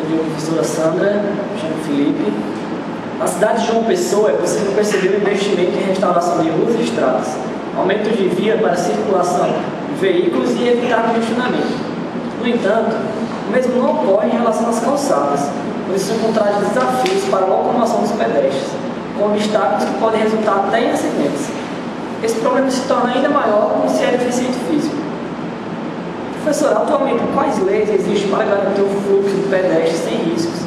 dia, professora Sandra, me chamo Felipe. Na cidade de João Pessoa é possível perceber o investimento em restauração de ruas e estradas, aumento de via para circulação de veículos e evitar congestionamento. No entanto, o mesmo não ocorre em relação às calçadas, pois são encontrados desafios para a locomoção dos pedestres, com obstáculos que podem resultar até em acidentes. Esse problema se torna ainda maior quando se é deficiente físico. Professor, atualmente quais leis existem para garantir o fluxo de pedestres sem riscos,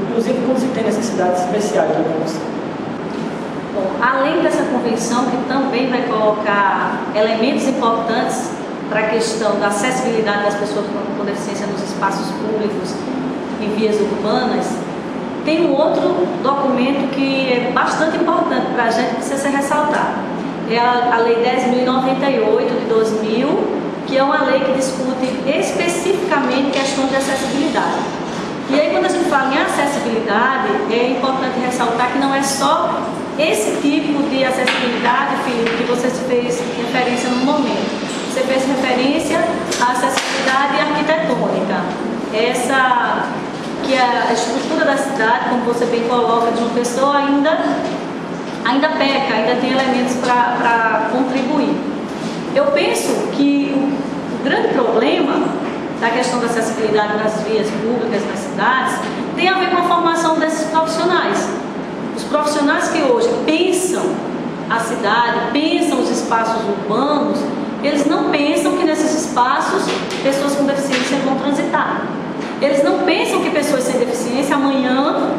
inclusive quando se tem necessidades especiais de locomoção? Bom, além dessa convenção, que também vai colocar elementos importantes para a questão da acessibilidade das pessoas com deficiência nos espaços públicos e vias urbanas, tem um outro documento que é bastante importante para a gente, que precisa ser ressaltado. É a Lei 10.098 de 2000, que é uma lei que discute especificamente questões de acessibilidade. E aí, quando a gente fala em acessibilidade, é importante ressaltar que não é só esse tipo de acessibilidade, Felipe, que você fez referência no momento. Você fez referência à acessibilidade arquitetônica. Essa que a estrutura da cidade, como você bem coloca, de uma pessoa ainda peca, ainda tem elementos para contribuir. Eu penso que o grande problema da questão da acessibilidade nas vias públicas, nas cidades, tem a ver com a formação desses profissionais. Os profissionais que hoje pensam a cidade, pensam os espaços urbanos, eles não pensam que nesses espaços pessoas com deficiência vão transitar. Eles não pensam que pessoas sem deficiência amanhã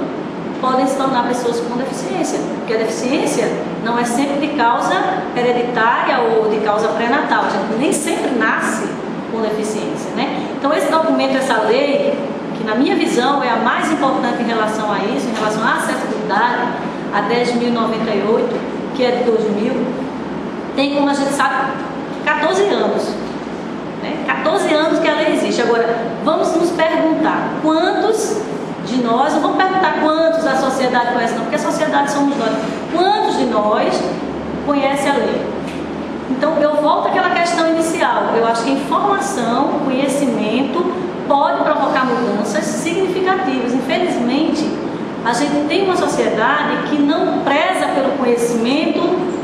podem se tornar pessoas com deficiência, porque a deficiência não é sempre de causa hereditária ou de causa pré-natal, a gente nem sempre nasce com deficiência, né? Então esse documento, essa lei, que na minha visão é a mais importante em relação a isso, em relação à acessibilidade, a 10.098, que é de 2000, tem, como a gente sabe, 14 anos, né? 14 anos que a lei existe. Agora, vamos nos perguntar quantos de nós, não vamos perguntar quantos a sociedade conhece, não, porque a sociedade somos nós. Quantos de nós conhece a lei? Então, eu volto àquela questão inicial. Eu acho que informação, conhecimento, pode provocar mudanças significativas. Infelizmente, a gente tem uma sociedade que não preza pelo conhecimento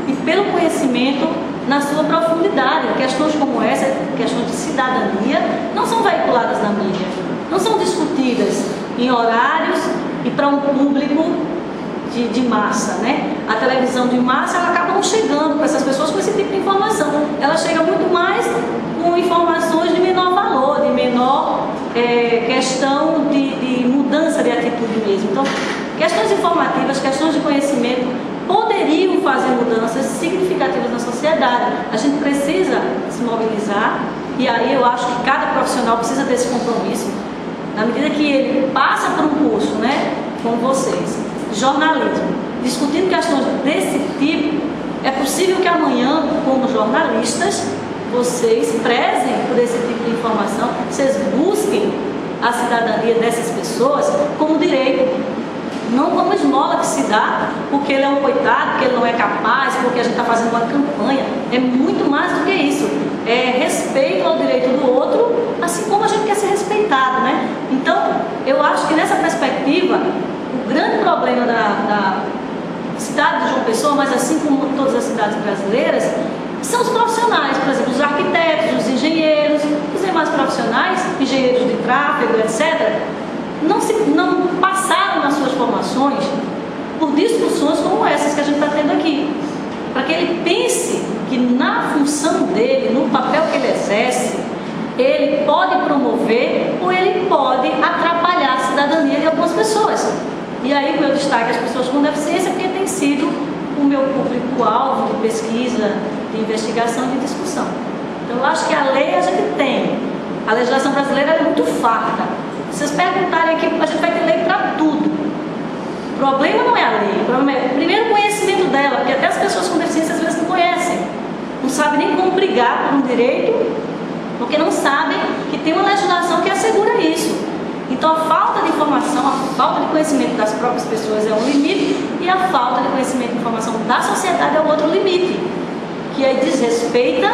e pelo conhecimento na sua profundidade. Questões como essa, questões de cidadania, não são veiculadas na mídia, não são discutidas em horários e para um público de massa, né? A televisão de massa, ela acaba não chegando para essas pessoas com esse tipo de informação. Ela chega muito mais com informações de menor valor, de menor questão de mudança de atitude mesmo. Então, questões informativas, questões de conhecimento poderiam fazer mudanças significativas na sociedade. A gente precisa se mobilizar e aí eu acho que cada profissional precisa desse compromisso. Na medida que ele passa por um curso, né, como vocês, jornalismo, discutindo questões desse tipo, é possível que amanhã, como jornalistas, vocês prezem por esse tipo de informação, vocês busquem a cidadania dessas pessoas como direito, não como esmola que se dá, porque ele é um coitado, porque ele não é capaz, porque a gente está fazendo uma campanha. É muito mais do que isso. É respeito ao direito do outro, assim como a gente quer ser respeitado, né? Então, eu acho que nessa perspectiva, o grande problema da cidade de João Pessoa, mas assim como todas as cidades brasileiras, são os profissionais, por exemplo, os arquitetos, os engenheiros, os demais profissionais, engenheiros de tráfego, etc., não passaram nas suas formações por discussões como essas que a gente está tendo aqui, para que ele pense que na função dele, no papel que ele exerce, ele pode promover ou ele pode atrapalhar a cidadania de algumas pessoas. E aí o meu destaque às pessoas com deficiência, porque tem sido o meu público-alvo de pesquisa, de investigação e de discussão. Então eu acho que a lei a gente tem, a legislação brasileira é muito farta. Se vocês perguntarem aqui, a gente vai ter lei para tudo. O problema não é a lei, o problema é primeiro o conhecimento dela, porque até as pessoas com deficiência às vezes não conhecem, não sabem nem como brigar por um direito, porque não sabem que tem uma legislação que assegura isso. Então a falta de informação, a falta de conhecimento das próprias pessoas é um limite, e a falta de conhecimento e informação da sociedade é o outro limite, que aí desrespeita,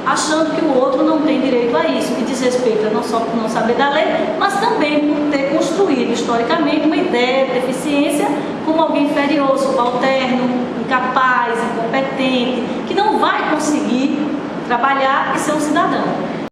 achando que o outro não tem direito a isso, e desrespeita não só por não saber da lei, mas também por ter construído historicamente, uma ideia de deficiência como alguém inferior, subalterno, incapaz, incompetente, que não vai conseguir trabalhar e ser um cidadão.